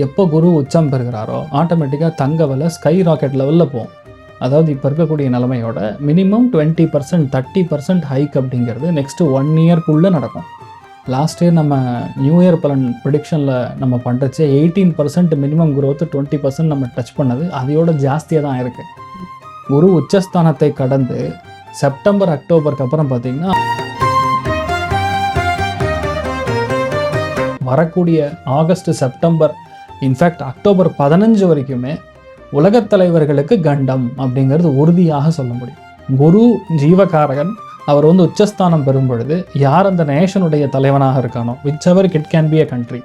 எப்போ குரு உச்சம் பெறுகிறாரோ ஆட்டோமேட்டிக்காக தங்க விலை ஸ்கை ராக்கெட் லெவலில் போகும். அதாவது இப்போ இருக்கக்கூடிய நிலைமையோட மினிமம் 20% 30% ஹைக் அப்படிங்கிறது நெக்ஸ்ட்டு 1 இயர்க்குள்ளே நடக்கும். லாஸ்ட் இயர் நம்ம நியூ இயர் பலன் ப்ரிடிக்ஷனில் நம்ம பண்ணுறச்சே 18% மினிமம் குரோத்து 20% நம்ம டச் பண்ணது அதையோட ஜாஸ்தியாக தான் இருக்குது. குரு உச்சஸ்தானத்தை கடந்து செப்டம்பர் அக்டோபருக்கு அப்புறம் பார்த்திங்கன்னா வரக்கூடிய ஆகஸ்ட் செப்டம்பர் இன்ஃபேக்ட் அக்டோபர் 15 வரைக்குமே உலகத் தலைவர்களுக்கு கண்டம் அப்படிங்கிறது உறுதியாக சொல்ல முடியும். குரு ஜீவகாரகன் அவர் உச்சஸ்தானம் பெறும் பொழுது யார் அந்த நேஷனுடைய தலைவனாக இருக்கானோ which ever it can be a country,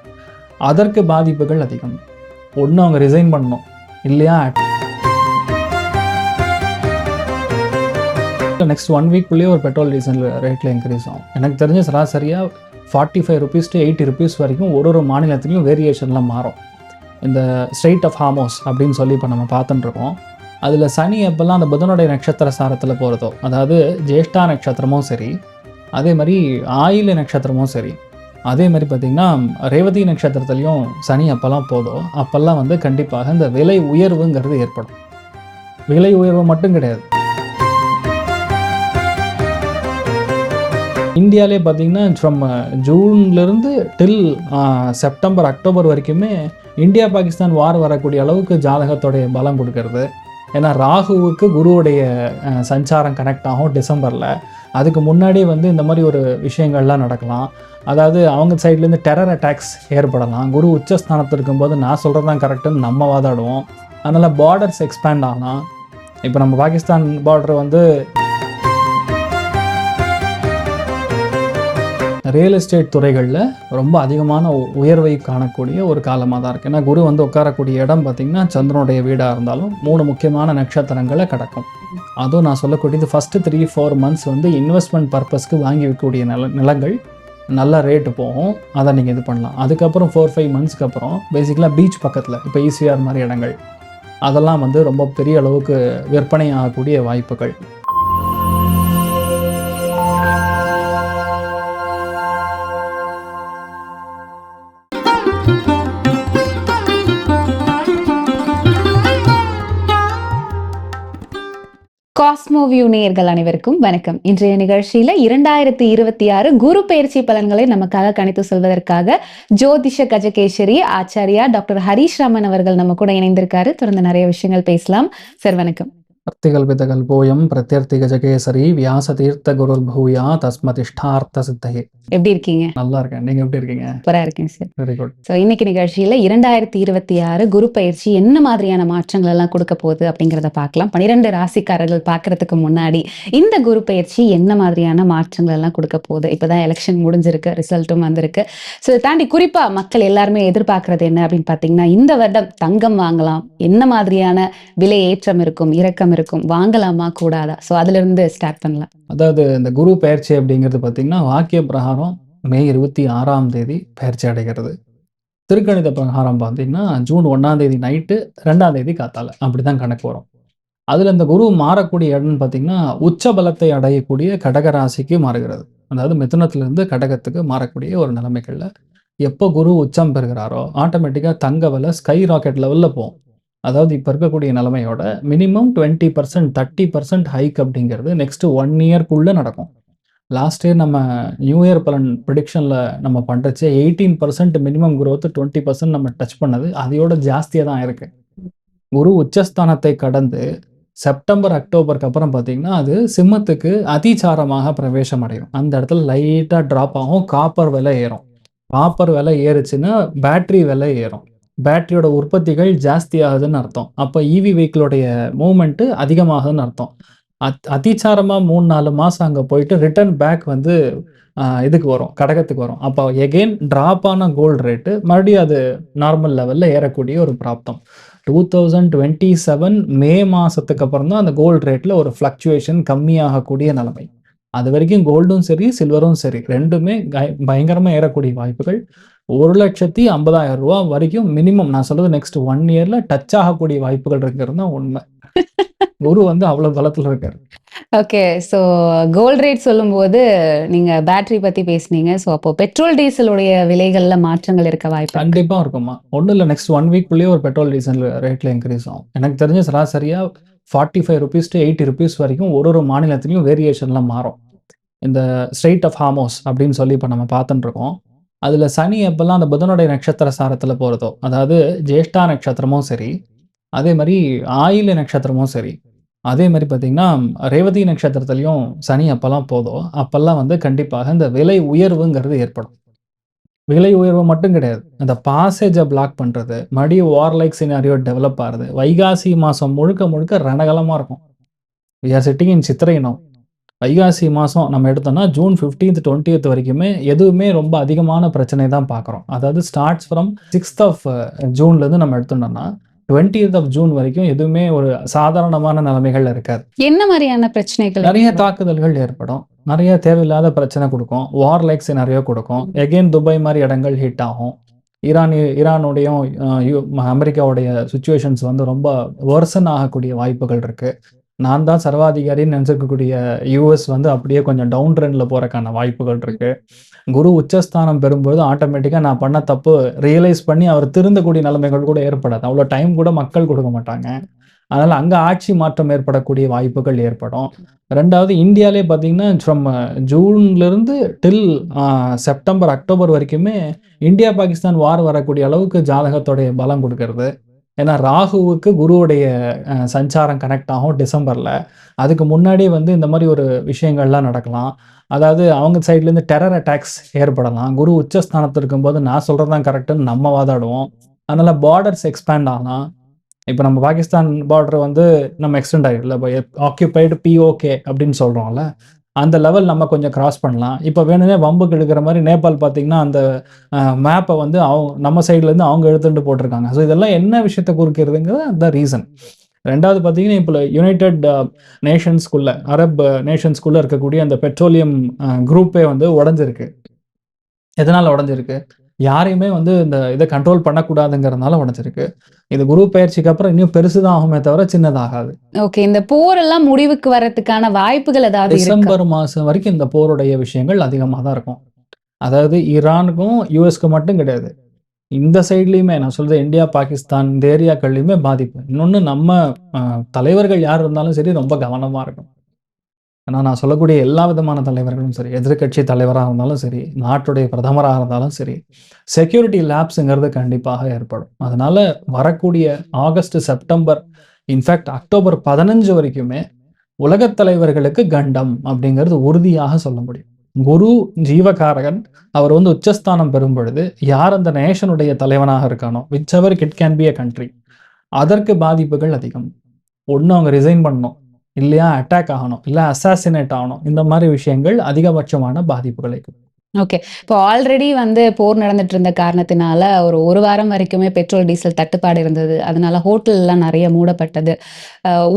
அதற்கு பாதிப்புகள் அதிகம். ஒன்று அவங்க ரிசைன் பண்ணணும், இல்லையா நெக்ஸ்ட் 1 வீக்குள்ளேயே ஒரு பெட்ரோல் டீசல் ரேட்டில் இன்க்ரீஸ் ஆகும். எனக்கு தெரிஞ்ச சராசரியாக 45 rupees to 80 rupees வரைக்கும் ஒரு மாநிலத்துலையும் வேரியேஷன்லாம் மாறும். இந்த ஸ்ட்ரெயிட் ஆஃப் ஹார்மோஸ் அப்படின்னு சொல்லி இப்போ நம்ம பார்த்துட்டுருக்கோம். அதில் சனி எப்பெல்லாம் அந்த புதனுடைய நட்சத்திர சாரத்தில் போகிறதோ, அதாவது ஜேஷ்டா நட்சத்திரமும் சரி, அதே மாதிரி ஆயில நட்சத்திரமும் சரி, அதே மாதிரி பார்த்திங்கன்னா ரேவதி நட்சத்திரத்துலேயும் சனி அப்போல்லாம் போதோ அப்போல்லாம் கண்டிப்பாக இந்த விலை உயர்வுங்கிறது ஏற்படும். விலை உயர்வு மட்டும் கிடையாது, இந்தியாவிலே பார்த்திங்கன்னா ஃப்ரம் ஜூன்லேருந்து டில் செப்டம்பர் அக்டோபர் வரைக்குமே இந்தியா பாகிஸ்தான் வார் வரக்கூடிய அளவுக்கு ஜாதகத்தோடைய பலம் கொடுக்கறது. ஏன்னா ராகுவுக்கு குருவுடைய சஞ்சாரம் கனெக்ட் ஆகும் டிசம்பரில். அதுக்கு முன்னாடி இந்த மாதிரி ஒரு விஷயங்கள்லாம் நடக்கலாம். அதாவது அவங்க சைட்லேருந்து டெரர் அட்டாக்ஸ் ஏற்படலாம். குரு உச்சஸ்தானத்தில் இருக்கும்போது நான் சொல்கிறது தான் கரெக்டுன்னு நம்ம வாதாடுவோம். அதனால் பார்டர்ஸ் எக்ஸ்பேண்ட் ஆகலாம். இப்போ நம்ம பாகிஸ்தான் பார்டர் ரியல் எஸ்டேட் துறைகளில் ரொம்ப அதிகமான உயர்வை காணக்கூடிய ஒரு காலமாக தான் இருக்குது. ஏன்னா குரு உட்காரக்கூடிய இடம் பார்த்திங்கன்னா சந்திரனுடைய வீடாக இருந்தாலும் 3 முக்கியமான நட்சத்திரங்களை கடக்கும். அதுவும் நான் சொல்லக்கூடியது ஃபஸ்ட்டு 3-4 months இன்வெஸ்ட்மெண்ட் பர்பஸ்க்கு வாங்கி வைக்கக்கூடிய நிலங்கள் நல்ல ரேட்டு போகும். அதை நீங்கள் இது பண்ணலாம். அதுக்கப்புறம் 4-5 monthsக்கு அப்புறம் பேசிக்கலாக பீச் பக்கத்தில் இப்போ ஈசிஆர் மாதிரி இடங்கள் அதெல்லாம் ரொம்ப பெரிய அளவுக்கு விற்பனை ஆகக்கூடிய வாய்ப்புகள். காஸ்மோவியூ நேயர்கள் அனைவருக்கும் வணக்கம். இன்றைய நிகழ்ச்சியில 2026 குரு பயிற்சி பலன்களை நமக்காக கணித்து சொல்வதற்காக ஜோதிஷ கஜகேசரி ஆச்சாரியா டாக்டர் ஹரீஷ் ராமன் அவர்கள் நம்ம கூட இணைந்திருக்காரு. தொடர்ந்து நிறைய விஷயங்கள் பேசலாம். சார் வணக்கம். அர்த்திகல்பிதகல்போயம் பிரத்யர்த்தி கஜகேசரி வியாச தீர்த்த குருர் பூயா தஸ்மதிஷ்டார்த்த சித்தகே. எப்படி இருக்கீங்க? நல்லா இருக்கேன். நீங்க எப்படி இருக்கீங்க? சூப்பரா இருக்கேன் சார். Very good. ஸோ இன்னைக்கு நிகழ்ச்சியில 2026 குரு பயிற்சி என்ன மாதிரியான மாற்றங்கள் எல்லாம் கொடுக்க போகுது அப்படிங்கிறத பார்க்கலாம். 12 ராசிக்காரர்கள் பார்க்கறதுக்கு முன்னாடி இந்த குரு பயிற்சி என்ன மாதிரியான மாற்றங்கள் எல்லாம் கொடுக்க போகுது? இப்பதான் எலெக்ஷன் முடிஞ்சிருக்கு, ரிசல்ட்டும் வந்திருக்கு. ஸோ இதை தாண்டி குறிப்பா மக்கள் எல்லாருமே எதிர்பார்க்கறது என்ன அப்படின்னு பார்த்தீங்கன்னா, இந்த வருடம் தங்கம் வாங்கலாம், என்ன மாதிரியான விலை ஏற்றம் இருக்கும், இறக்கம் இருக்கும், வாங்கலாமா கூடாதா? ஸோ அதுல இருந்து ஸ்டார்ட் பண்ணலாம். அதாவது இந்த குரு பயிற்சி அப்படிங்கிறது பார்த்தீங்கன்னா வாக்கிய பிரகாரம் மே 26 பயிற்சி அடைகிறது. திருக்கணித பிரகாரம் பார்த்தீங்கன்னா ஜூன் 1 நைட்டு 2 காத்தால அப்படிதான் கணக்கு வரும். அதுல இந்த குரு மாறக்கூடிய இடம்னு பார்த்தீங்கன்னா உச்ச பலத்தை அடையக்கூடிய கடக ராசிக்கு மாறுகிறது. அதாவது மிதுனத்திலிருந்து கடகத்துக்கு மாறக்கூடிய ஒரு நிலைமைகள்ல எப்போ குரு உச்சம் பெறுகிறாரோ ஆட்டோமேட்டிக்காக தங்க விலை ஸ்கை ராக்கெட் லெவலில் போகும். அதாவது இப்போ இருக்கக்கூடிய நிலைமையோட மினிமம் 20% 30% ஹைக் அப்படிங்கிறது நெக்ஸ்ட்டு 1 இயர்க்குள்ளே நடக்கும். லாஸ்ட் இயர் நம்ம நியூ இயர் பலன் ப்ரிடிக்ஷனில் நம்ம பண்ணுறச்சே 18% மினிமம் குரோத்து 20% நம்ம டச் பண்ணது அதையோட ஜாஸ்தியாக தான் இருக்குது. குரு உச்சஸ்தானத்தை கடந்து செப்டம்பர் அக்டோபருக்கு அப்புறம் பார்த்திங்கன்னா அது சிம்மத்துக்கு அதிசாரமாக பிரவேசம் அடையும். அந்த இடத்துல லைட்டாக ட்ராப் ஆகும். காப்பர் விலை ஏறும். காப்பர் விலை ஏறுச்சுன்னா பேட்ரி விலை ஏறும். பேட்டரியோட உற்பத்திகள் ஜாஸ்தி ஆகுதுன்னு அர்த்தம். அப்போ இவி வெஹிக்கிளோடைய மூவ்மெண்ட்டு அதிகமாகுதுன்னு அர்த்தம். அதிசாரமாக 3-4 மாதம் அங்கே போயிட்டு ரிட்டர்ன் பேக் இதுக்கு வரும், கடகத்துக்கு வரும். அப்போ எகெயின் ட்ராப் ஆன கோல்டு ரேட்டு மறுபடியும் அது நார்மல் லெவலில் ஏறக்கூடிய ஒரு பிராப்தம். 2027 மே மாதத்துக்கு அப்புறம் தான் அந்த கோல்டு ரேட்டில் ஒரு ஃப்ளக்சுவேஷன் கம்மியாகக்கூடிய நிலைமை. அது வரைக்கும் கோல்டும் சரி சில்வரும் சரி ரெண்டுமே பயங்கரமாக ஏறக்கூடிய வாய்ப்புகள். 1,50,000 ரூபா வரைக்கும் மினிமம் நான் சொல்றது நெக்ஸ்ட் 1 இயர்ல டச் ஆகக்கூடிய வாய்ப்புகள் இருக்கிறது தான் உண்மை. குரு வந்து அவ்வளோ பலத்துல இருக்காரு. ஓகே. ஸோ கோல்ட் ரேட் சொல்லும்போது நீங்க பேட்டரி பத்தி பேசுனீங்க. ஸோ அப்போ பெட்ரோல், டீசலுடைய விலைகள்ல மாற்றங்கள் இருக்க வாய்ப்பு இருக்கு. கண்டிப்பா இருக்கும்மா. ஒண்ணும் இல்ல, நெக்ஸ்ட் 1 வீக்குள்ளேயே ஒரு பெட்ரோல், டீசல் ரேட்ல இன்கிரீஸ் ஆகும். எனக்கு தெரிஞ்சு சராசரியா ₹45 to ₹80 வரைக்கும் ஒரு மாநிலத்திலயும் வேரியேஷன்லாம் மாறும். இந்த ஸ்ட்ரெய்ட் ஆஃப் ஹார்மோஸ் அப்படின்னு சொல்லி இப்ப நம்ம பார்த்துட்டு இருக்கோம். அதுல சனி எப்பல்லாம் அந்த புதனுடைய நட்சத்திர சாரத்துல போறதோ, அதாவது ஜேஷ்டா நட்சத்திரமும் சரி, அதே மாரி ஆயில்ய நட்சத்திரமும் சரி, அதே மாரி பார்த்தீங்கன்னா, ரேவதி நட்சத்திரத்திலயும் சனி எப்பல்லாம் போதோ, அப்பல்லாம் வந்து கண்டிப்பாக இந்த விலை உயர்வுங்கிறது ஏற்படும். விலை உயர்வு மட்டும் கிடையாது. அந்த பாசேஜ பிளாக் பண்றது, மறுபடியும் வார் லைக் சினாரியோ டெவலப் ஆறது. வைகாசி மாசம் முழுக்க முழுக்க ரணகலமா இருக்கும். We are sitting in Chithirai now. Vaikasi மாசம் நம்ம எடுத்தோம்னா, ஜூன் 15த், 20த் வரைக்குமே எதுவுமே ரொம்ப அதிகமான பிரச்சனை தான் பார்க்குறோம். அதாவது ஸ்டார்ட்ஸ் ஃப்ரம் 6த் ஆஃப் ஜூன்லேருந்து நம்ம எடுத்தோம்னா, 20த் ஆஃப் ஜூன் வரைக்கும் எதுவுமே ஒரு சாதாரணமான நிலைமைகள் இருக்காது. என்ன மாரியான பிரச்சனைகள் நெறைய ஏற்படும்? தாக்குதல்கள் ஏற்படும். நெறைய தேவையில்லாத பிரச்சனை குடுக்கும். வார் லைக் சினாரியோ குடுக்கும். எகைன் துபாய் மாரி இடங்கள் ஹிட் ஆகும். ஈரானுடையும் அமெரிக்காவுடைய சிச்சுவேஷன்ஸ் வந்து ரொம்ப வொர்சன் ஆகக்கூடிய வாய்ப்புகள் இருக்கு. நான் தான் சர்வாதிகாரின்னு நெனச்சிருக்கக்கூடிய யுஎஸ் வந்து அப்படியே கொஞ்சம் டவுன் ட்ரெண்ட்ல போறக்கான வாய்ப்புகள் இருக்கு. குரு உச்சஸ்தானம் பெறும்போது ஆட்டோமேட்டிக்கா நான் பண்ண தப்பு ரியலைஸ் பண்ணி அவர் திருந்தக்கூடிய நிலைமைகள் கூட ஏற்படாது. அவ்வளோ டைம் கூட மக்கள் குடுக்க மாட்டாங்க. அதனால அங்க ஆட்சி மாற்றம் ஏற்படக்கூடிய வாய்ப்புகள் ஏற்படும். 2வது இந்தியாலயே பார்த்தீங்கன்னா, ஃப்ரம் ஜூன்லேருந்து டில் செப்டம்பர், அக்டோபர் வரைக்குமே இந்தியா, பாகிஸ்தான் வார் வரக்கூடிய அளவுக்கு ஜாதகத்தோடைய பலம் குடுக்கறது. ஏன்னா ராகுவுக்கு குருவுடைய சஞ்சாரம் கனெக்ட் ஆகும் டிசம்பர்ல. அதுக்கு முன்னாடியே வந்து இந்த மாரி ஒரு விஷயங்கள்லாம் நடக்கலாம். அதாவது அவங்க சைட்லேருந்து டெரர் அட்டாக்ஸ் ஏற்படலாம். குரு உச்சஸ்தானத்துல இருக்கும்போது நான் சொல்றது தான் கரெக்ட்டுன்னு நம்ம வாதாடுவோம். அதனால பார்டர்ஸ் எக்ஸ்பேண்ட் ஆகலாம். இப்ப நம்ம பாகிஸ்தான் பார்டர் வந்து நம்ம எக்ஸ்டெண்ட் ஆகிடும்ல. இப்போ ஆக்கியுபைடு பிஓகே அப்படின்னு சொல்றோம்ல. அந்த லெவல் நம்ம கொஞ்சம் கிராஸ் பண்ணலாம். இப்ப வேணும்னே வம்புக்கு இழுக்கிற மாரி நேபாள் பார்த்தீங்கன்னா, அந்த மேப்ப வந்து நம்ம சைட்லேருந்து அவங்க எடுத்துட்டு போட்டிருக்காங்க. ஸோ இதெல்லாம் என்ன விஷயத்த குறிக்கிறதுங்கிறது அதான் ரீசன். 2வது பார்த்தீங்கன்னா, இப்போ யுனைட்டட் நேஷன்ஸ்குள்ள, அரப் நேஷன்ஸ்குள்ள இருக்கக்கூடிய அந்த பெட்ரோலியம் குரூப்பே வந்து உடைஞ்சிருக்கு. எதனால உடைஞ்சிருக்கு? யாரையுமே வந்து இந்த இத கண்ட்ரோல் பண்ணக்கூடாதுங்கிறதுனால உடைஞ்சிருக்கு. இது குரு பெயர்ச்சிக்கு அப்புறம் இன்னும் பெருசு தான் ஆகுமே தவிர சின்னதாகாது. ஓகே. இந்த போரெல்லாம் முடிவுக்கு வரதுக்கான வாய்ப்புகள் ஏதாவது இருக்கா? டிசம்பர் மாசம் வரைக்கும் இந்த போருடைய விஷயங்கள் அதிகமா தான் இருக்கும். அதாவது ஈரானுக்கும், யுஎஸ்க்கு மட்டும் கிடையாது. இந்த சைட்லயுமே நான் சொல்றது இந்தியா, பாகிஸ்தான் இந்த ஏரியாக்கள்லயுமே பாதிப்பு. இன்னொன்னு நம்ம அ தலைவர்கள் யார் இருந்தாலும் சரி ரொம்ப கவனமா இருக்கணும். ஏன்னா நான் சொல்லக்கூடிய எல்லா விதமான தலைவர்களும் சரி, எதிர்க்கட்சி தலைவரா இருந்தாலும் சரி, நாட்டுடைய பிரதமரா இருந்தாலும் சரி, செக்யூரிட்டி லேப்ஸ்ங்கிறது கண்டிப்பாக ஏற்படும். அதனால வரக்கூடிய ஆகஸ்ட், செப்டம்பர், இன்ஃபாக்ட் அக்டோபர் 15 வரைக்குமே உலகத் தலைவர்களுக்கு கண்டம் அப்படிங்கிறது உறுதியாக சொல்ல முடியும். குரு ஜீவகாரகன். அவர் வந்து உச்சஸ்தானம் பெறும் பொழுது, யார் அந்த நேஷனுடைய தலைவனாக இருக்கானோ, which ever it can be a country, அதற்கு பாதிப்புகள் அதிகம். ஒண்ணு அவங்க ரிசைன் பண்ணணும். இல்லையா அட்டாக் ஆகணும். இல்ல அசாசினேட் ஆகணும். இந்த மாரி விஷயங்கள் அதிகபட்சமான பாதிப்புகளை குடுக்கும். ஓகே. இப்போ ஆல்ரெடி வந்து போர் நடந்துட்டு இருந்த காரணத்தினால ஒரு வாரம் வரைக்குமே பெட்ரோல், டீசல் தட்டுப்பாடு இருந்தது. அதனால ஹோட்டல்லாம் நெறைய மூடப்பட்டது.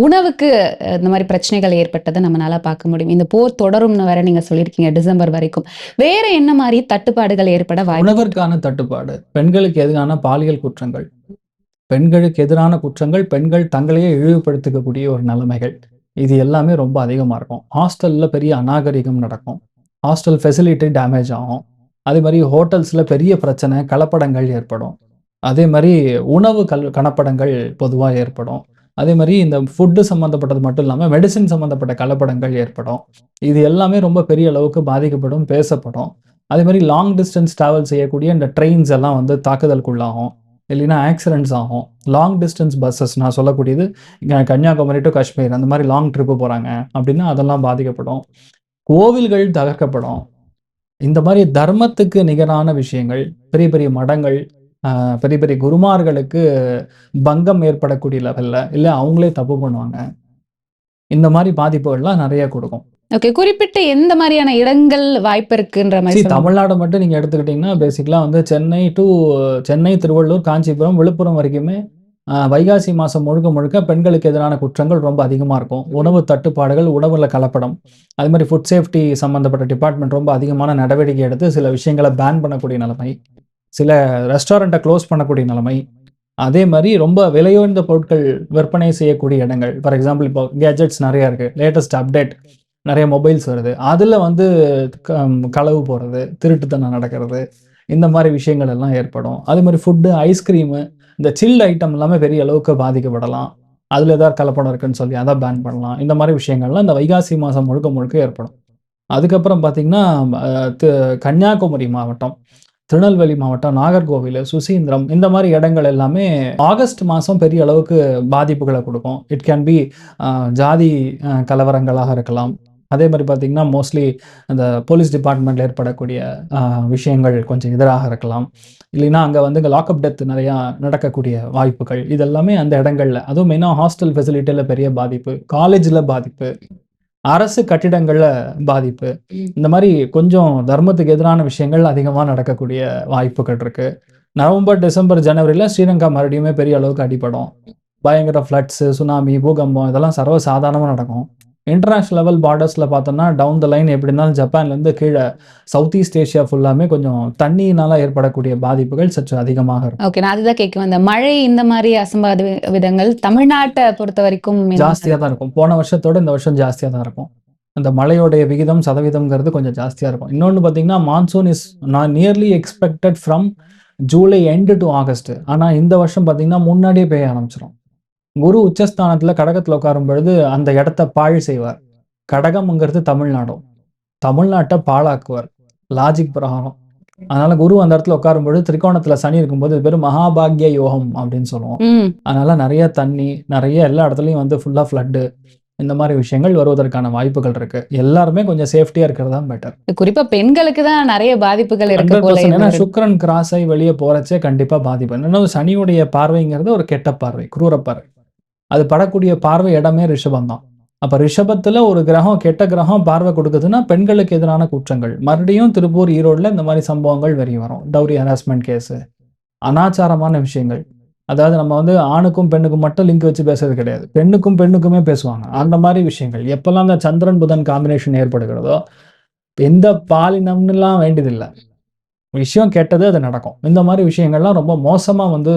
உணவுக்கு இந்த மாரி பிரச்சனைகள் ஏற்பட்டத நம்மனால பார்க்க முடியும். இந்த போர் தொடரும்னு வேற நீங்க சொல்லியிருக்கீங்க டிசம்பர் வரைக்கும். வேற என்ன மாரி தட்டுப்பாடுகள் ஏற்பட வாய்ப்பு? உணவிற்கான தட்டுப்பாடு, பெண்களுக்கு எதிரான பாலியல் குற்றங்கள், பெண்களுக்கு எதிரான குற்றங்கள், பெண்கள் தங்களையே இழிவுபடுத்திக்கக்கூடிய ஒரு நிலைமைகள். இது எல்லாமே ரொம்ப அதிகமா இருக்கும். ஹாஸ்டல்ல பெரிய அநாகரிகம் நடக்கும். ஹாஸ்டல் ஃபெசிலிட்டி டேமேஜ் ஆகும். அதே மாரி ஹோட்டல்ஸ்ல பெரிய பிரச்சனை, கலப்படங்கள் ஏற்படும். அதே மாரி உணவு கலப்படங்கள் பொதுவா ஏற்படும். அதே மாரி இந்த ஃபுட் சம்மந்தப்பட்டது மட்டும் இல்லாம, மெடிசின் சம்மந்தப்பட்ட கலப்படங்கள் ஏற்படும். இது எல்லாமே ரொம்ப பெரிய அளவுக்கு பாதிக்கப்படும், பேசப்படும். அதே மாரி லாங் டிஸ்டன்ஸ் டிராவல் செய்யக்கூடிய இந்த ட்ரெயின்ஸ் எல்லாம் வந்து தாக்குதலுக்குள்ளாகும். இல்லைன்னா ஆக்சிடென்ட்ஸ் ஆகும். லாங் டிஸ்டன்ஸ் பஸ்ஸஸ் நான் சொல்லக்கூடியது கன்னியாகுமரி டூ காஷ்மீர் அந்த மாரி லாங் ட்ரிப் போறாங்க அப்படின்னா அதெல்லாம் பாதிக்கப்படும். கோவில்கள் தகர்க்கப்படும். இந்த மாரி தர்மத்துக்கு நிகரான விஷயங்கள், பெரிய பெரிய மடங்கள், பெரிய பெரிய குருமார்களுக்கு பங்கம் ஏற்படக்கூடிய லெவல்ல, இல்ல அவங்களே தப்பு பண்ணுவாங்க. இந்த மாரி பாதிப்புகள்லாம் நெறைய குடுக்கும். ஓகே. குறிப்பிட்ட எந்த மாரியான இடங்கள் வாய்ப்பு இருக்குன்ற மாரி சொல்லுங்க. தமிழ்நாடு மட்டும் நீங்க எடுத்துக்கிட்டீங்கன்னா, பேசிக்கலா வந்து சென்னை, திருவள்ளூர், காஞ்சிபுரம், விழுப்புரம் வரைக்குமே வைகாசி மாசம் முழுக்க முழுக்க பெண்களுக்கு எதிரான குற்றங்கள் ரொம்ப அதிகமா இருக்கும். உணவு தட்டுப்பாடுகள், உணவுல கலப்படம், அது மாரி ஃபுட் சேஃப்டி சம்மந்தப்பட்ட டிபார்ட்மெண்ட் ரொம்ப அதிகமான நடவடிக்கை எடுத்து சில விஷயங்கள பேன் பண்ணக்கூடிய நிலைமை, சில ரெஸ்டாரண்ட்ட க்ளோஸ் பண்ணக்கூடிய நிலைமை, அதே மாரி ரொம்ப விலையுயர்ந்த பொருட்கள் விற்பனை செய்யக்கூடிய இடங்கள். ஃபார் எக்ஸாம்பிள் இப்போ கேட்ஜெட்ஸ் நெறையா இருக்கு. லேட்டஸ்ட் அப்டேட் நெறைய மொபைல்ஸ் வருது. அதுல வந்து களவு போறது, திருட்டுத்தனம் நடக்கிறது, இந்த மாரி விஷயங்கள் எல்லாம் ஏற்படும். அதே மாரி ஃபுட்டு, ஐஸ்கிரீமு, இந்த சில்ட் ஐட்டம் எல்லாமே பெரிய அளவுக்கு பாதிக்கப்படலாம். அதுல ஏதாவது கலப்படம் இருக்குன்னு சொல்லி அத பேன் பண்ணலாம். இந்த மாரி விஷயங்கள்லாம் இந்த வைகாசி மாசம் முழுக்க முழுக்க ஏற்படும். அதுக்கப்புறம் பார்த்தீங்கன்னா, அ து கன்னியாகுமரி மாவட்டம், திருநெல்வேலி மாவட்டம், நாகர்கோவிலு, சுசீந்திரம் இந்த மாரி இடங்கள் எல்லாமே ஆகஸ்ட் மாசம் பெரிய அளவுக்கு பாதிப்புகள குடுக்கும். இட் கேன் பி அ ஜாதி கலவரங்களாக இருக்கலாம். அதே மாரி பார்த்தீங்கன்னா, மோஸ்ட்லி அந்த போலீஸ் டிபார்ட்மெண்ட்ல ஏற்படக்கூடிய அ விஷயங்கள் கொஞ்சம் எதிராக இருக்கலாம். இல்லைன்னா, அங்க வந்து லாக்அப் டெத் நெறையா நடக்கக்கூடிய வாய்ப்புகள். இது எல்லாமே அந்த இடங்கள்ல, அதுவும் மெயினா ஹாஸ்டல் ஃபெசிலிட்டில பெரிய பாதிப்பு, காலேஜ்ல பாதிப்பு, அரசு கட்டிடங்கள்ல பாதிப்பு. இந்த மாரி கொஞ்சம் தர்மத்துக்கு எதிரான விஷயங்கள் அதிகமா நடக்கக்கூடிய வாய்ப்புகள் இருக்கு. நவம்பர், டிசம்பர், ஜனவரில ஸ்ரீலங்கா மறுபடியுமே பெரிய அளவுக்கு அடிபடும். பயங்கர ஃப்ளட்ஸு, சுனாமி, பூகம்பம் இதெல்லாம் சர்வ சாதாரணமா நடக்கும். இன்டர்நேஷனல் லெவல் பார்டர்ஸ்ல பார்த்தோம்னா, டவுன் த லைன் எப்படி இருந்தாலும் ஜப்பான்லேருந்து கீழ சவுத் ஈஸ்ட் ஏசியா ஃபுல்லாமே கொஞ்சம் தண்ணியினால ஏற்படக்கூடிய பாதிப்புகள் சற்று அதிகமாக இருக்கும். ஓகே. நான் அதுதான் கேட்க வந்தேன். மழை இந்த மாரி விதங்கள் தமிழ்நாட்ட பொறுத்தவரைக்கும் ஜாஸ்தியா தான் இருக்கும். போன வருஷத்தோட இந்த வருஷம் ஜாஸ்தியா தான் இருக்கும். அந்த மழையோடைய விகிதம், சதவீதம்ங்கிறது கொஞ்சம் ஜாஸ்தியா இருக்கும். இன்னொன்னு பார்த்தீங்கன்னா, monsoon is nearly expected from July end to August. ஆனா இந்த வருஷம் பார்த்தீங்கன்னா, முன்னாடியே பெய்ய ஆரம்பிச்சுரும். குரு உச்சஸ்தானத்துல கடகத்துல உட்காரும் பொழுது அந்த இடத்த பாழ் செய்வார். கடகம்ங்கிறது தமிழ்நாடும். தமிழ்நாட்ட பாழாக்குவார். லாஜிக் பிரகாரம். அதனால குரு அந்த இடத்துல உட்காரும் பொழுது திரிகோணத்துல சனி இருக்கும்போது இது பேரு மகாபாக்ய யோகம் அப்படின்னு சொல்லுவோம். ம். அதனால நெறைய தண்ணி, நெறைய எல்லா இடத்துலயும் வந்து ஃபுல்லா ஃப்ளட்டு இந்த மாரி விஷயங்கள் வருவதற்கான வாய்ப்புகள் இருக்கு. எல்லாருமே கொஞ்சம் சேஃப்டியா இருக்கிறது தான் பெட்டர். குறிப்பா பெண்களுக்கு தான் நெறைய பாதிப்புகள் இருக்க போல 100% ஏன்னா இந்த வருடம். சுக்கிரன் கிராஸ் ஆயி வெளிய போறச்சே கண்டிப்பா பாதிப்பு. இன்னொன்னு சனியுடைய பார்வைங்கிறது ஒரு கெட்ட பார்வை, குரூர பார்வை. அது படக்கூடிய பார்வை இடமே ரிஷபம் தான். அப்ப ரிஷபத்துல ஒரு கிரகம், கெட்ட கிரகம் பார்வை கொடுக்குதுன்னா, பெண்களுக்கு எதிரான குற்றங்கள். மறுபடியும் திருப்பூர், ஈரோடுல இந்த மாரி சம்பவங்கள் வெளிய வரும். டவுரி ஹராஸ்மென்ட் கேஸு, அனாச்சாரமான விஷயங்கள். அதாவது நம்ம வந்து ஆணுக்கும், பெண்ணுக்கும் மட்டும் லிங்க் வச்சு பேசுறது கிடையாது. பெண்ணுக்கும், பெண்ணுக்குமே பேசுவாங்க. அந்த மாரி விஷயங்கள். எப்பல்லாம் அந்த சந்திரன், புதன் காம்பினேஷன் ஏற்படுகிறதோ, எந்த பாலினம்னுலாம் வேண்டியதில்ல. விஷயம் கெட்டது அது நடக்கும். இந்த மாரி விஷயங்கள்லாம் ரொம்ப மோசமா வந்து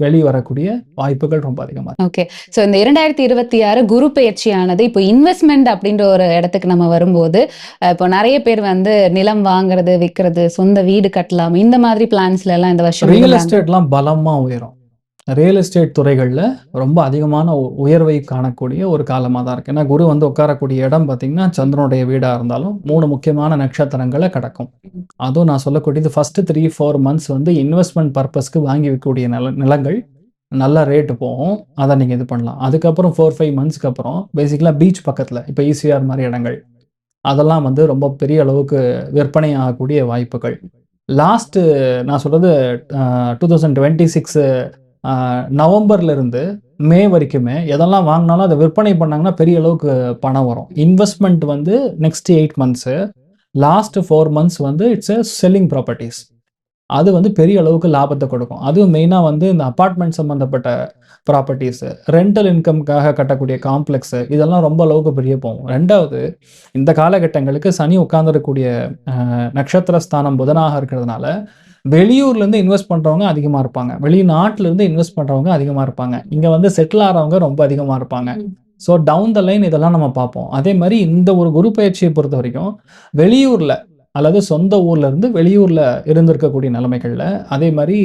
வெளிய வரக்கூடிய வாய்ப்புகள் ரொம்ப அதிகமா இருக்கு. ஓகே. சோ இந்த 2026 குரு பெயர்ச்சியானது இப்போ இன்வெஸ்ட்மென்ட் அப்படின்ற ஒரு இடத்துக்கு நம்ம வரும்போது, இப்போ நெறைய பேர் வந்து நிலம் வாங்குறது, விக்கிறது, சொந்த வீடு கட்டலாம். இந்த மாதிரி பிளான்ஸ்ல எல்லாம் இந்த வருஷம் ரியல் இருந்தாங்க. எஸ்டேட்லாம் பலமா உயரும். ரியல் எஸ்டேட் துறைகள்ல ரொம்ப அதிகமான உயர்வை காணக்கூடிய ஒரு காலமா தான் இருக்கு. ஏன்னா குரு வந்து உட்காரக்கூடிய இடம் பார்த்தீங்கன்னா, சந்திரனுடைய வீடா இருந்தாலும் 3 முக்கியமான நட்சத்திரங்கள கடக்கும். அதுவும் நான் சொல்லக்கூடியது ஃபர்ஸ்ட் 3, 4 மந்த்ஸ் வந்து இன்வெஸ்ட்மென்ட் பர்ப்பஸ்க்கு வாங்கி வைக்கக்கூடிய நிலங்கள் நல்ல ரேட் போகும். அத நீங்க இது பண்ணலாம். அதுக்கப்புறம் 4, 5 மந்த்ஸ்க்கு அப்புறம் பேசிக்கலா பீச் பக்கத்துல, இப்ப ஈசிஆர் மாரி இடங்கள், அதெல்லாம் வந்து ரொம்ப பெரிய அளவுக்கு விற்பனை ஆகக்கூடிய வாய்ப்புகள். லாஸ்ட் நான் சொல்றது 2026 அ நவம்பர்ல இருந்து மே வரைக்குமே எதெல்லாம் வாங்குனாலும் அத விற்பனை பண்ணாங்கன்னா பெரிய அளவுக்கு பணம் வரும். இன்வெஸ்ட்மென்ட் வந்து நெக்ஸ்ட் 8 மந்த்ஸ், லாஸ்ட் 4 மந்த்ஸ் வந்து இட்ஸ் எ செல்லிங் ப்ராப்பர்ட்டீஸ். அது வந்து பெரிய அளவுக்கு லாபத்த கொடுக்கும். அதுவும் மெயினா வந்து இந்த அபார்ட்மெண்ட் சம்பந்தப்பட்ட ப்ராப்பர்ட்டீஸ், ரெண்டல் இன்கம்க்காக கட்டக்கூடிய காம்ப்ளெக்ஸ் இதெல்லாம் ரொம்ப அளவுக்கு பெரிய போகும். 2வது இந்த காலகட்டங்களுக்கு சனி உட்கார்ந்திருக்கக்கூடிய நட்சத்திர ஸ்தானம் புதனாக இருக்கிறதுனால, வெளியூர்லேருந்து இன்வெஸ்ட் பண்றவங்க அதிகமா இருப்பாங்க. வெளிநாட்டிலிருந்து இன்வெஸ்ட் பண்றவங்க அதிகமா இருப்பாங்க. இங்க வந்து செட்டில் ஆறவங்க ரொம்ப அதிகமா இருப்பாங்க. ஸோ டவுன் த லைன் இதெல்லாம் நம்ம பார்ப்போம். அதே மாரி இந்த ஒரு குரு பெயர்ச்சிய பொறுத்தவரைக்கும், வெளியூர்ல அல்லது சொந்த ஊர்ல இருந்து வெளியூர்ல இருந்திருக்கக்கூடிய நிலைமைகள்ல, அதே மாரி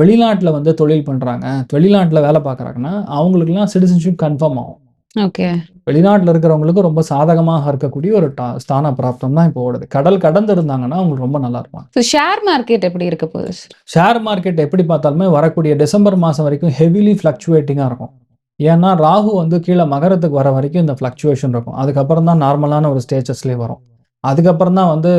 வெளிநாட்ல வந்து தொழில் பண்றாங்க, வெளிநாட்ல வேலை பார்க்குறாங்கன்னா, அவங்களுக்கெல்லாம் சிட்டிசன்ஷிப் கன்ஃபார்ம் ஆகும். ஓகே. வெளிநாட்ல இருக்கிறவங்களுக்கு ரொம்ப சாதகமாக இருக்கக்கூடிய ஒரு ஸ்தான பிராப்தம் தான் இப்போ ஓடுது. கடல் கடந்து இருந்தாங்கன்னா, அவங்களுக்கு ரொம்ப நல்லா இருப்பாங்க. சோ ஷேர் மார்க்கெட் எப்படி இருக்க போகுது? ஷேர் மார்க்கெட் எப்படி பார்த்தாலுமே வரக்கூடிய டிசம்பர் மாசம் வரைக்கும் ஹெவிலி ஃப்ளக்சுவேட்டிங்கா இருக்கும். ஏன்னா, ராகு வந்து கீழ மகரத்துக்கு வர வரைக்கும் இந்த ஃப்ளக்சுவேஷன் இருக்கும். அதுக்கப்புறம் தான் நார்மலான ஒரு ஸ்டேஜஸ்லயே வரும். அதுக்கப்புறம் தான் வந்து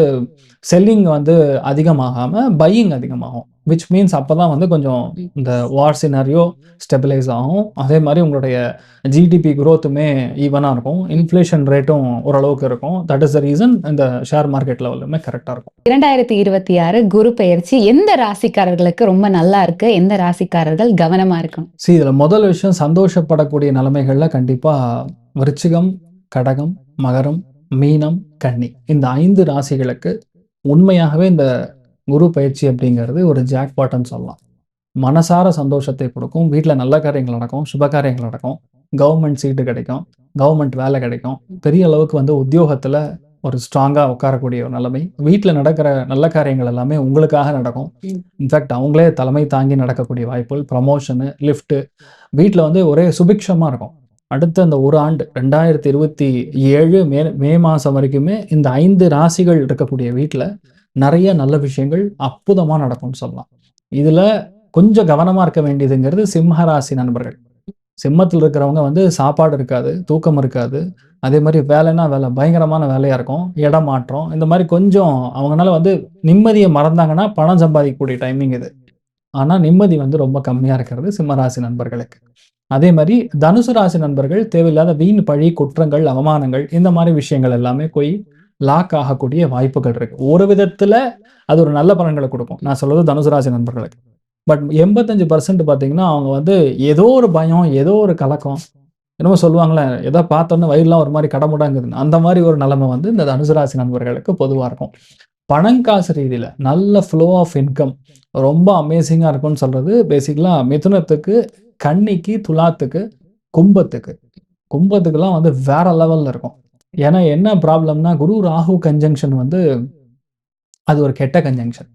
செல்லிங் வந்து அதிகமாகாம, பையிங் அதிகமாகும். விச் மீன்ஸ் அப்பதான் வந்து கொஞ்சம் இந்த வார் சினாரியோ ஸ்டெபிலைஸ் ஆகும். அதே மாரி உங்களுடைய ஜிடிபி குரோத்துமே ஈவனா இருக்கும். இன்ஃப்ளேஷன் ரேட்டும் ஓரளவுக்கு இருக்கும். தட் இஸ் த ரீசன் இந்த ஷேர் மார்க்கெட் லெவலுமே கரெக்ட்டா இருக்கும். 2026 குரு பெயர்ச்சி எந்த ராசிக்காரர்களுக்கு ரொம்ப நல்லா இருக்கு? எந்த ராசிக்காரர்கள் கவனமா இருக்கணும்? இதுல முதல் விஷயம் சந்தோஷப்படக்கூடிய நிலைமைகள்ல கண்டிப்பா விருச்சிகம், கடகம், மகரம், மீனம், கன்னி. இந்த 5 ராசிகளுக்கு உண்மையாகவே இந்த குரு பயிற்சி அப்படிங்கிறது ஒரு ஜாக்பாட்ன்னு சொல்லலாம். மனசார சந்தோஷத்தை கொடுக்கும். வீட்ல நல்ல காரியங்கள் நடக்கும், சுப காரியங்கள் நடக்கும், கவர்மெண்ட் சீட்டு கிடைக்கும், கவர்மெண்ட் வேலை கிடைக்கும், பெரிய அளவுக்கு வந்து உத்தியோகத்துல ஒரு ஸ்ட்ராங்கா உட்காரக்கூடிய ஒரு நிலைமை. வீட்ல நடக்கிற நல்ல காரியங்கள் எல்லாமே உங்களுக்காக நடக்கும். இன்ஃபேக்ட் அவங்களே தலைமை தாங்கி நடக்கக்கூடிய வாய்ப்புகள், ப்ரமோஷனு, லிஃப்ட்டு, வீட்ல வந்து ஒரே சுபிக்ஷமா இருக்கும். அடுத்த அந்த ஒரு ஆண்டு 2027 மே மாசம் வரைக்குமே இந்த 5 ராசிகள் இருக்கக்கூடிய வீட்ல நிறைய நல்ல விஷயங்கள் அற்புதமா நடக்கும்னு சொல்லலாம். இதுல கொஞ்சம் கவனமா இருக்க வேண்டியதுங்கிறது சிம்ம ராசி நண்பர்கள். சிம்மத்தில் இருக்கிறவங்க வந்து சாப்பாடு இருக்காது, தூக்கம் இருக்காது. அதே மாதிரி வேலைன்னா வேலை பயங்கரமான வேலையா இருக்கும். இடம் மாற்றம் இந்த மாதிரி கொஞ்சம் அவங்கனால வந்து நிம்மதியை மறந்தாங்கன்னா பணம் சம்பாதிக்கக்கூடிய டைமிங் இது. ஆனா நிம்மதி வந்து ரொம்ப கம்மியா இருக்கிறது சிம்ம ராசி நண்பர்களுக்கு. அதே மாதிரி தனுசு ராசி நண்பர்கள் தேவையில்லாத வீண் பழி, குற்றங்கள், அவமானங்கள் இந்த மாதிரி விஷயங்கள் எல்லாமே போய் லாக் ஆகக்கூடிய வாய்ப்புகள் இருக்கு. ஒரு விதத்துல அது ஒரு நல்ல பலன்களை கொடுக்கும். நான் சொல்றது தனுசு ராசி நண்பர்களுக்கு. பட் 85% பார்த்தீங்கன்னா அவங்க வந்து ஏதோ ஒரு பயம், ஏதோ ஒரு கலக்கம், என்னமோ சொல்லுவாங்களே, ஏதோ பார்த்தோன்னே வயிறுலாம் ஒரு மாதிரி கடமுடாங்குதுன்னு, அந்த மாதிரி ஒரு நிலைமை வந்து இந்த தனுசு ராசி நண்பர்களுக்கு பொதுவா இருக்கும். பணங்காசு ரீதியில நல்ல ஃப்ளோ ஆஃப் இன்கம் ரொம்ப அமேசிங்கா இருக்கும்னு சொல்றது பேசிக்கலா மிதுனத்துக்கு, கன்னிக்கு, துலாத்துக்கு, கும்பத்துக்குலாம் வந்து வேற லெவல்ல இருக்கும். ஏன்னா என்ன ப்ராப்ளம்னா குரு ராகு கன்ஜங்ஷன் வந்து அது ஒரு கெட்ட கன்ஜங்ஷன்.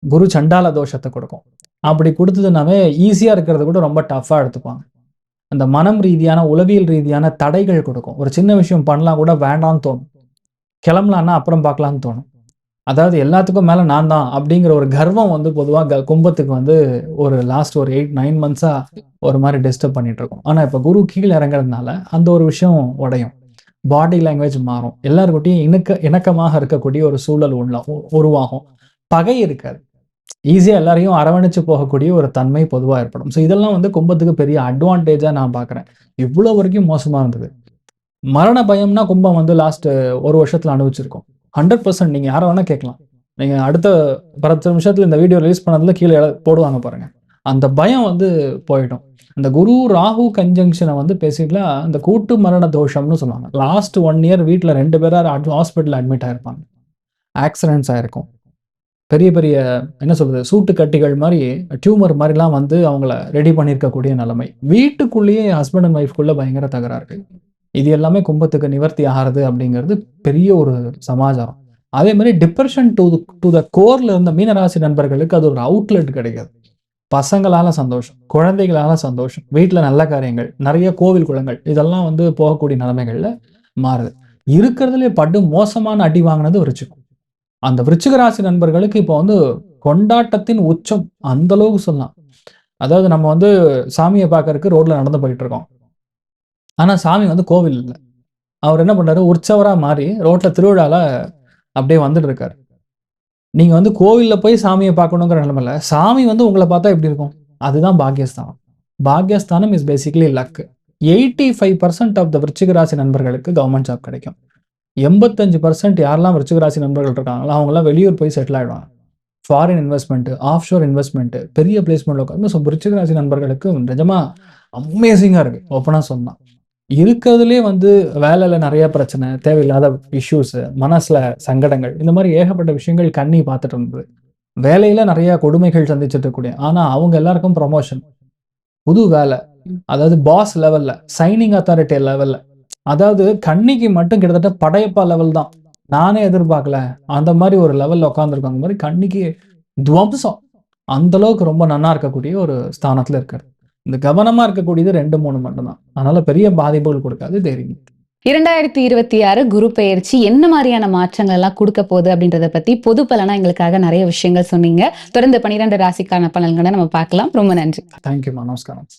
குரு சண்டால தோஷத்தை கொடுக்கும். அப்படி கொடுத்ததுனாவே ஈஸியா இருக்கிறத கூட ரொம்ப டஃபா எடுத்துப்பாங்க. அந்த மனம் ரீதியான, உளவியல் ரீதியான தடைகள் கொடுக்கும். ஒரு சின்ன விஷயம் பண்ணலாம் கூட வேண்டாம்னு தோணும். கிளம்பலான்னா அப்புறம் பார்க்கலாம்னு தோணும். அதாவது எல்லாத்துக்கும் மேல நான் தான் அப்படிங்கிற ஒரு கர்வம் வந்து பொதுவா கும்பத்துக்கு வந்து ஒரு லாஸ்ட் ஒரு 8-9 மந்த்ஸா ஒரு மாதிரி டிஸ்டர்ப் பண்ணிட்டு இருக்கும். ஆனா இப்ப குரு கீழே இறங்குறதுனால அந்த ஒரு விஷயம் உடையும். பாடி லாங்குவேஜ் மாறும். எல்லாருக்கிட்டையும் இணக்கமாக இருக்கக்கூடிய ஒரு சூழல் உருவாகும். பகை இருக்காது. ஈஸியா எல்லாரையும் அரவணைச்சு போகக்கூடிய ஒரு தன்மை பொதுவா ஏற்படும். ஸோ இதெல்லாம் வந்து கும்பத்துக்கு பெரிய அட்வான்டேஜா நான் பார்க்குறேன். இவ்வளோ வரைக்கும் மோசமா இருந்தது. மரண பயம்னா கும்பம் வந்து லாஸ்ட் ஒரு வருஷத்துல அனுபவிச்சிருக்கோம். 100% நீங்க யாரை வேணா கேட்கலாம். நீங்க அடுத்த 10 நிமிஷத்துல இந்த வீடியோ ரிலீஸ் பண்ணதுல கீழே போடுவாங்க பாருங்க. அந்த பயம் வந்து போயிடும். அந்த குரு ராகு கன்ஜங்ஷனை வந்து பேசிக்கலா அந்த கூட்டு மரண தோஷம்னு சொல்லுவாங்க. லாஸ்ட் 1 இயர் வீட்டில் 2 பேரா ஹாஸ்பிட்டல் அட்மிட் ஆயிருப்பாங்க. ஆக்சிடென்ட்ஸ் ஆயிருக்கும். பெரிய பெரிய என்ன சொல்றது, சூட்டு கட்டிகள் மாதிரி, டியூமர் மாதிரிலாம் வந்து அவங்கள ரெடி பண்ணியிருக்கக்கூடிய நிலைமை. வீட்டுக்குள்ளேயே ஹஸ்பண்ட் அண்ட் ஒய்ஃப்குள்ள பயங்கர தகராறு. இது எல்லாமே கும்பத்துக்கு நிவர்த்தி ஆகிறது அப்படிங்கிறது பெரிய ஒரு சமாச்சாரம். அதே மாதிரி டிப்ரெஷன் டு த கோர்ல இருந்த மீனராசி நண்பர்களுக்கு அது ஒரு அவுட்லெட் கிடைக்காது. பசங்களால சந்தோஷம், குழந்தைகளால சந்தோஷம், வீட்டில் நல்ல காரியங்கள், நிறைய கோவில் குளங்கள் இதெல்லாம் வந்து போகக்கூடிய நிலைமைகள்ல மாறுது. இருக்கிறதுலே படு மோசமான அடி வாங்கினது விருச்சிகம். அந்த விருச்சிக ராசி நண்பர்களுக்கு இப்போ வந்து கொண்டாட்டத்தின் உச்சம் அந்த அளவுக்கு சொல்லலாம். அதாவது நம்ம வந்து சாமியை பார்க்கறதுக்கு ரோட்ல நடந்து போயிட்டு இருக்கோம். ஆனா சாமி வந்து கோவில் இல்லை. அவர் என்ன பண்றாரு, உற்சவரா மாறி ரோட்ல திருவிழால அப்படியே வந்துட்டு இருக்காரு. நீங்க வந்து கோவில்ல போய் சாமியை பார்க்கணுங்கிற நிலைமையில சாமி வந்து உங்களை பார்த்தா எப்படி இருக்கும்? அதுதான் பாக்கியஸ்தானம். பாக்கியஸ்தானம் is basically luck. 85% of the விருச்சிக ராசி நண்பர்களுக்கு கவர்மெண்ட் ஜாப் கிடைக்கும். 85% யாரெல்லாம் விருச்சிக ராசி நண்பர்கள் இருக்காங்களோ அவங்களாம் வெளியூர் போய் செட்டில் ஆயிடுவாங்க. Foreign investment, of sure investment, பெரிய பிளேஸ்மெண்ட் உட்காந்து. ஸோ விருச்சிக ராசி நண்பர்களுக்கு நிஜமா அமேசிங்கா இருக்கு. ஓப்பனா சொன்னா இருக்கிறதுலே வந்து வேலையில நிறைய பிரச்சனை, தேவையில்லாத இஷ்யூஸ், மனசுல சங்கடங்கள், இந்த மாதிரி ஏகப்பட்ட விஷயங்கள் கண்ணி பார்த்துட்டு இருந்தது. வேலையில நிறைய கொடுமைகள் சந்திச்சுட்டு இருக்கக்கூடிய, ஆனா அவங்க எல்லாருக்கும் ப்ரமோஷன், புது வேலை, அதாவது பாஸ் லெவல்ல, சைனிங் அத்தாரிட்டி லெவல்ல, அதாவது கன்னிக்கு மட்டும் கிட்டத்தட்ட படையப்பா லெவல் தான். நானே எதிர்பார்க்கல அந்த மாதிரி ஒரு லெவல்ல உட்காந்துருக்காங்க. மாதிரி கன்னிக்கு துவம்சம் அந்த அளவுக்கு ரொம்ப நன்னா இருக்கக்கூடிய ஒரு ஸ்தானத்துல இருக்காரு. இந்த கவனமா இருக்கக்கூடியது 2-3 மட்டும்தான். அதனால பெரிய பாதிப்புகள் கொடுக்காது, தைரியம். 2026 குரு பெயர்ச்சி என்ன மாதிரியான மாற்றங்கள் எல்லாம் கொடுக்க போகுது அப்படின்றத பத்தி பொது பலனா எங்களுக்காக நிறைய விஷயங்கள் சொன்னீங்க. தொடர்ந்து 12 ராசிக்கான பலன்களை நம்ம பார்க்கலாம். ரொம்ப நன்றி. தேங்க்யூமா, நமஸ்காரம்.